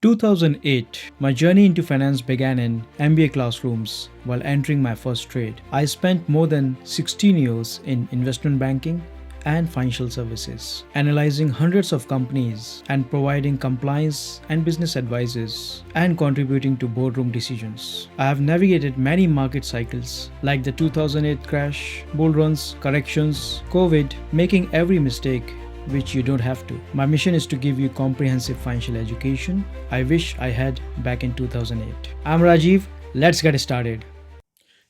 2008, my journey into finance began in MBA classrooms while entering my first trade. I spent more than 16 years in investment banking and financial services, analyzing hundreds of companies and providing compliance and business advices and contributing to boardroom decisions. I have navigated many market cycles like the 2008 crash, bull runs, corrections, COVID, making every mistake which you don't have to. My mission is to give you comprehensive financial education I wish I had back in 2008. I'm Rajiv. Let's get started.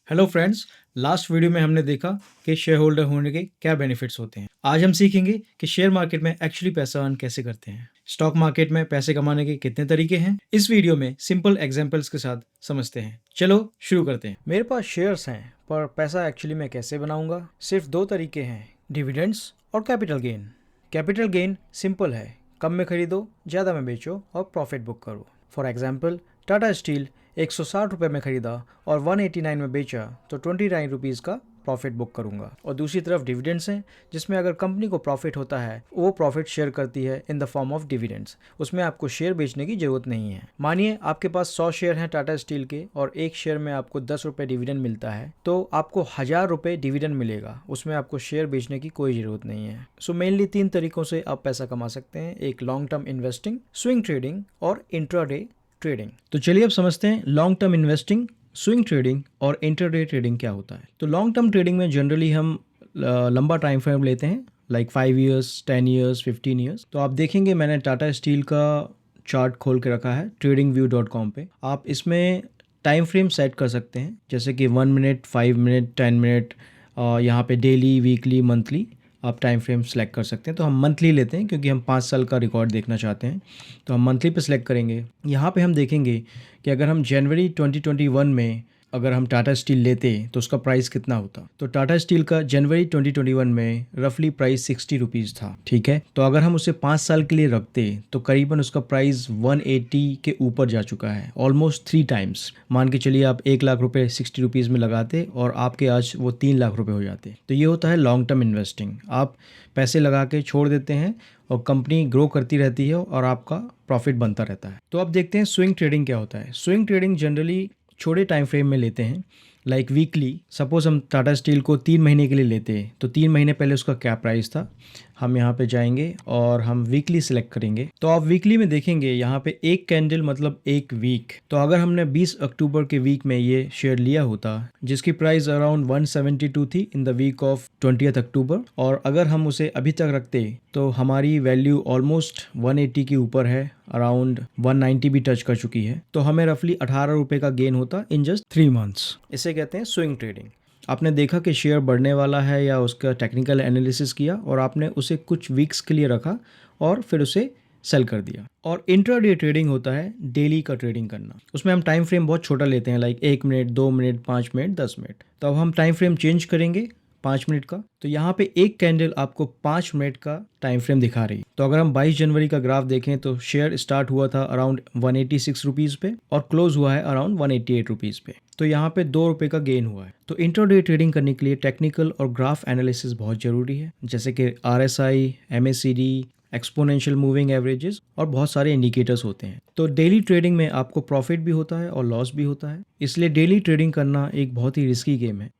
Hello friends, last video में हमने देखा कि share holder होने के क्या benefits होते हैं। आज हम सीखेंगे कि शेयर मार्केट में एक्चुअली पैसा अर्न कैसे करते हैं, स्टॉक मार्केट में पैसे कमाने के कितने तरीके हैं। इस वीडियो में सिंपल एग्जांपल्स के साथ समझते हैं। चलो शुरू करते हैं। मेरे पास शेयर्स हैं, पर पैसा एक्चुअली मैं कैसे बनाऊंगा? सिर्फ दो तरीके हैं, डिविडेंड्स और capital gain. Capital gain simple है, कम में खरीदो, ज़्यादा में बेचो और प्रॉफिट बुक करो। फॉर एग्जाम्पल, टाटा स्टील 160 रुपये में खरीदा और 189 में बेचा तो 29 रुपीज़ का प्रॉफिट बुक करूंगा। और दूसरी तरफ डिविडेंड्स हैं, जिसमें अगर कंपनी को प्रॉफिट होता है वो प्रॉफिट शेयर करती है in the form of dividends. उसमें आपको शेयर बेचने की जरूरत नहीं है। मानिए आपके पास 100 शेयर हैं टाटा स्टील के और एक शेयर में आपको 10 रुपये डिविडेंड मिलता है, तो आपको 1000 रुपये डिविडेंड मिलेगा। उसमें आपको शेयर बेचने की कोई ज़रूरत नहीं है। सो मेनली 3 तरीक़ों से आप पैसा कमा सकते हैं, एक long term investing, swing trading और इंट्राडे ट्रेडिंग। तो चलिए अब समझते हैं long term investing, swing trading और इंटरडे ट्रेडिंग क्या होता है। तो लॉन्ग टर्म ट्रेडिंग में जनरली हम लंबा टाइम फ्रेम लेते हैं, लाइक 5 ईयर्स, 10 ईयर्स, 15 ईयर्स। तो आप देखेंगे मैंने टाटा स्टील का चार्ट खोल के रखा है tradingview.com पे। आप इसमें टाइम फ्रेम सेट कर सकते हैं, जैसे कि 1 मिनट, 5 मिनट, 10 मिनट, यहाँ पे डेली, वीकली, मंथली आप टाइम फ्रेम सेलेक्ट कर सकते हैं। तो हम मंथली लेते हैं क्योंकि हम 5 साल का रिकॉर्ड देखना चाहते हैं, तो हम मंथली पे सिलेक्ट करेंगे। यहाँ पे हम देखेंगे कि अगर हम जनवरी 2021 में अगर हम टाटा स्टील लेते तो उसका प्राइस कितना होता। तो टाटा स्टील का जनवरी 2021 में रफली प्राइस 60 रुपीज़ था, ठीक है। तो अगर हम उसे 5 साल के लिए रखते तो करीबन उसका प्राइस 180 के ऊपर जा चुका है, ऑलमोस्ट 3 टाइम्स। मान के चलिए आप 1 लाख रुपए 60 रुपीज़ में लगाते और आपके आज वो 3 लाख रुपए हो जाते। तो ये होता है लॉन्ग टर्म इन्वेस्टिंग। आप पैसे लगा के छोड़ देते हैं और कंपनी ग्रो करती रहती है और आपका प्रॉफिट बनता रहता है। तो अब देखते हैं स्विंग ट्रेडिंग क्या होता है। स्विंग ट्रेडिंग जनरली छोटे टाइम फ्रेम में लेते हैं, लाइक वीकली। सपोज हम टाटा स्टील को 3 महीने के लिए लेते हैं, तो 3 महीने पहले उसका क्या प्राइस था। हम यहाँ पे जाएंगे और हम वीकली सिलेक्ट करेंगे। तो आप वीकली में देखेंगे यहाँ पे एक कैंडल मतलब एक वीक। तो अगर हमने 20 अक्टूबर के वीक में ये शेयर लिया होता, जिसकी प्राइस अराउंड 172 थी इन द वीक ऑफ 20 अक्टूबर, और अगर हम उसे अभी तक रखते तो हमारी वैल्यू ऑलमोस्ट 180 के ऊपर है, अराउंड 190 भी टच कर चुकी है। तो हमें रफली 18 रुपये का गेन होता इन जस्ट 3 मंथ्स। इसे कहते हैं स्विंग ट्रेडिंग। आपने देखा कि शेयर बढ़ने वाला है या उसका टेक्निकल एनालिसिस किया और आपने उसे कुछ वीक्स के लिए रखा और फिर उसे सेल कर दिया। और इंट्राडे ट्रेडिंग होता है डेली का ट्रेडिंग करना। उसमें हम टाइम फ्रेम बहुत छोटा लेते हैं, like 1 minute, 2 minute, 5 minute, 10 minute. तो अब हम टाइम फ्रेम चेंज करेंगे 5 मिनट का। तो यहाँ पे एक कैंडल आपको 5 मिनट का टाइम फ्रेम दिखा रही है। तो अगर हम 22 जनवरी का ग्राफ देखें तो शेयर स्टार्ट हुआ था अराउंड 186 रुपीज़ पे और क्लोज हुआ है अराउंड 188 रुपीज़ पे। तो यहाँ पे 2 रुपये का गेन हुआ है। तो इंट्राडे ट्रेडिंग करने के लिए टेक्निकल और ग्राफ एनालिसिस बहुत ज़रूरी है, जैसे कि RSI, MACD, exponential moving averages और बहुत सारे इंडिकेटर्स होते हैं। तो डेली ट्रेडिंग में आपको प्रॉफिट भी होता है और लॉस भी होता है, इसलिए डेली ट्रेडिंग करना एक बहुत ही रिस्की गेम है।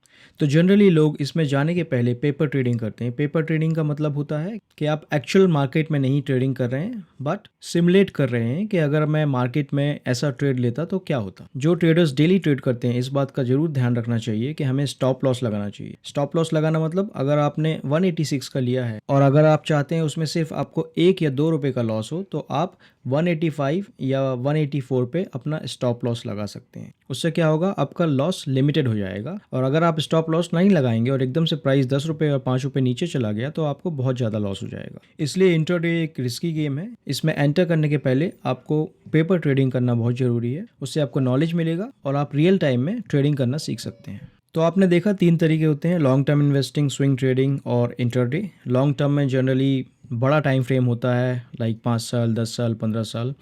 तो जनरली लोग इसमें जाने के पहले पेपर ट्रेडिंग करते हैं। पेपर ट्रेडिंग का मतलब होता है कि आप एक्चुअल मार्केट में नहीं ट्रेडिंग कर रहे हैं, बट सिमुलेट कर रहे हैं कि अगर मैं मार्केट में ऐसा ट्रेड लेता तो क्या होता। जो ट्रेडर्स डेली ट्रेड करते हैं, इस बात का जरूर ध्यान रखना चाहिए कि हमें स्टॉप लॉस लगाना चाहिए। स्टॉप लॉस लगाना मतलब अगर आपने 186 का लिया है और अगर आप चाहते हैं उसमें सिर्फ आपको 1 या 2 रुपये का लॉस हो, तो आप 185 या 184 पे अपना स्टॉप लॉस लगा सकते हैं। उससे क्या होगा, आपका लॉस लिमिटेड हो जाएगा। और अगर आप स्टॉप लॉस नहीं लगाएंगे और एकदम से प्राइस 10 रुपये और 5 रुपये नीचे चला गया तो आपको बहुत ज़्यादा लॉस हो जाएगा। इसलिए इंट्राडे एक रिस्की गेम है। इसमें एंटर करने के पहले आपको पेपर ट्रेडिंग करना बहुत ज़रूरी है। उससे आपको नॉलेज मिलेगा और आप रियल टाइम में ट्रेडिंग करना सीख सकते हैं। तो आपने देखा 3 तरीके होते हैं, long term investing, swing trading और इंट्राडे। लॉन्ग टर्म में जनरली बड़ा टाइम फ्रेम होता है, लाइक 5 साल, 10 साल, 15 साल।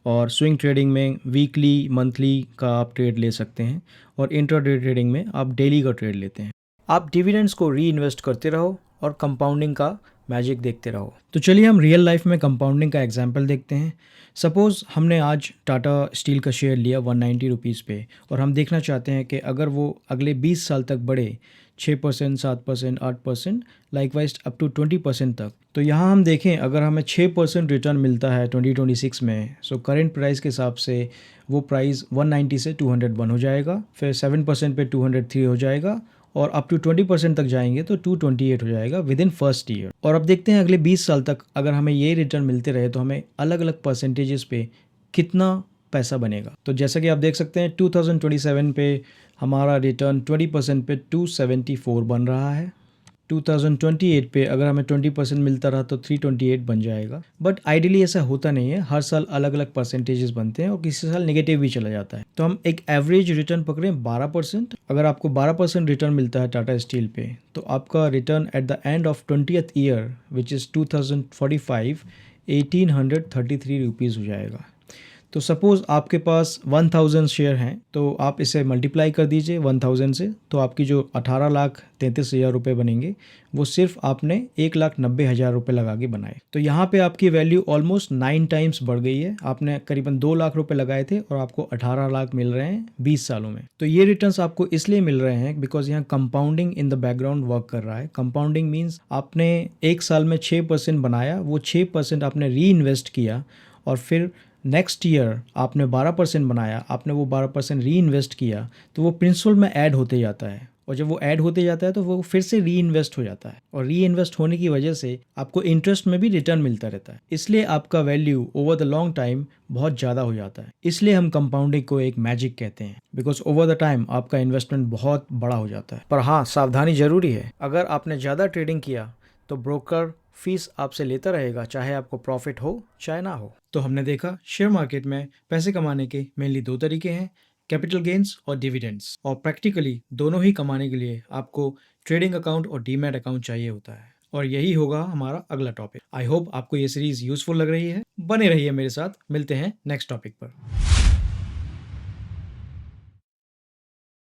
और स्विंग ट्रेडिंग में वीकली, मंथली का आप ट्रेड ले सकते हैं और इंट्राडे ट्रेडिंग में आप डेली का ट्रेड लेते हैं। आप डिविडेंड्स को री इन्वेस्ट करते रहो और कंपाउंडिंग का मैजिक देखते रहो। तो चलिए हम रियल लाइफ में कंपाउंडिंग का एग्जाम्पल देखते हैं। सपोज़ हमने आज टाटा स्टील का शेयर लिया 190 रुपीज़ पे, और हम देखना चाहते हैं कि अगर वो अगले 20 साल तक बढ़े 6%, 7%, 8%, लाइकवाइज अप टू 20% तक। तो यहाँ हम देखें, अगर हमें 6% रिटर्न मिलता है 2026 में, सो करेंट प्राइस के हिसाब से वो प्राइस 190 से 201 हो जाएगा, फिर 7% पे 203 हो जाएगा, और अप टू 20% तक जाएंगे तो 228 हो जाएगा विद इन फर्स्ट ईयर। और अब देखते हैं अगले 20 साल तक अगर हमें ये रिटर्न मिलते रहे तो हमें अलग अलग परसेंटेजेस पे कितना पैसा बनेगा। तो जैसा कि आप देख सकते हैं 2027 पे हमारा रिटर्न 20% पे 274 बन रहा है। 2028 पे अगर हमें 20% मिलता रहा तो 328 बन जाएगा। बट आइडियली ऐसा होता नहीं है, हर साल अलग अलग परसेंटेजेस बनते हैं और किसी साल नेगेटिव भी चला जाता है। तो हम एक एवरेज रिटर्न पकड़ें 12%। अगर आपको 12% रिटर्न मिलता है टाटा स्टील पे, तो आपका return at the end of 20th year which is 2045 1833 rupees हो जाएगा। तो सपोज़ आपके पास 1000 शेयर हैं, तो आप इसे मल्टीप्लाई कर दीजिए 1000 से, तो आपकी जो 18,33,000 रुपये बनेंगे वो सिर्फ आपने 1,90,000 रुपये लगा के बनाए। तो यहाँ पे आपकी वैल्यू ऑलमोस्ट 9 टाइम्स बढ़ गई है। आपने करीबन 2 लाख रुपए लगाए थे और आपको 18 लाख मिल रहे हैं 20 सालों में। तो ये रिटर्न्स आपको इसलिए मिल रहे हैं बिकॉज यहाँ compounding in the background work कर रहा है। कंपाउंडिंग मीन्स आपने एक साल में 6% बनाया, वो 6% आपने री इन्वेस्ट किया, और फिर नेक्स्ट ईयर आपने 12% बनाया, आपने वो 12% री इन्वेस्ट किया, तो वो प्रिंसिपल में ऐड होते जाता है, और जब वो ऐड होते जाता है तो वो फिर से री इन्वेस्ट हो जाता है, और री इन्वेस्ट होने की वजह से आपको इंटरेस्ट में भी रिटर्न मिलता रहता है। इसलिए आपका value over the long time बहुत ज़्यादा हो जाता है। इसलिए हम कंपाउंडिंग को एक मैजिक कहते हैं, बिकॉज ओवर द टाइम आपका इन्वेस्टमेंट बहुत बड़ा हो जाता है। पर हाँ, सावधानी ज़रूरी है। अगर आपने ज़्यादा ट्रेडिंग किया तो ब्रोकर फीस आपसे लेता रहेगा, चाहे आपको प्रॉफिट हो चाहे ना हो। तो हमने देखा शेयर मार्केट में पैसे कमाने के मेनली 2 तरीके हैं, कैपिटल गेन्स और डिविडेंड्स। और प्रैक्टिकली दोनों ही कमाने के लिए आपको ट्रेडिंग अकाउंट और डीमैट अकाउंट चाहिए होता है। और यही होगा हमारा अगला टॉपिक। आई होप आपको ये सीरीज यूजफुल लग रही है। बने रहिए मेरे साथ, मिलते हैं नेक्स्ट टॉपिक पर।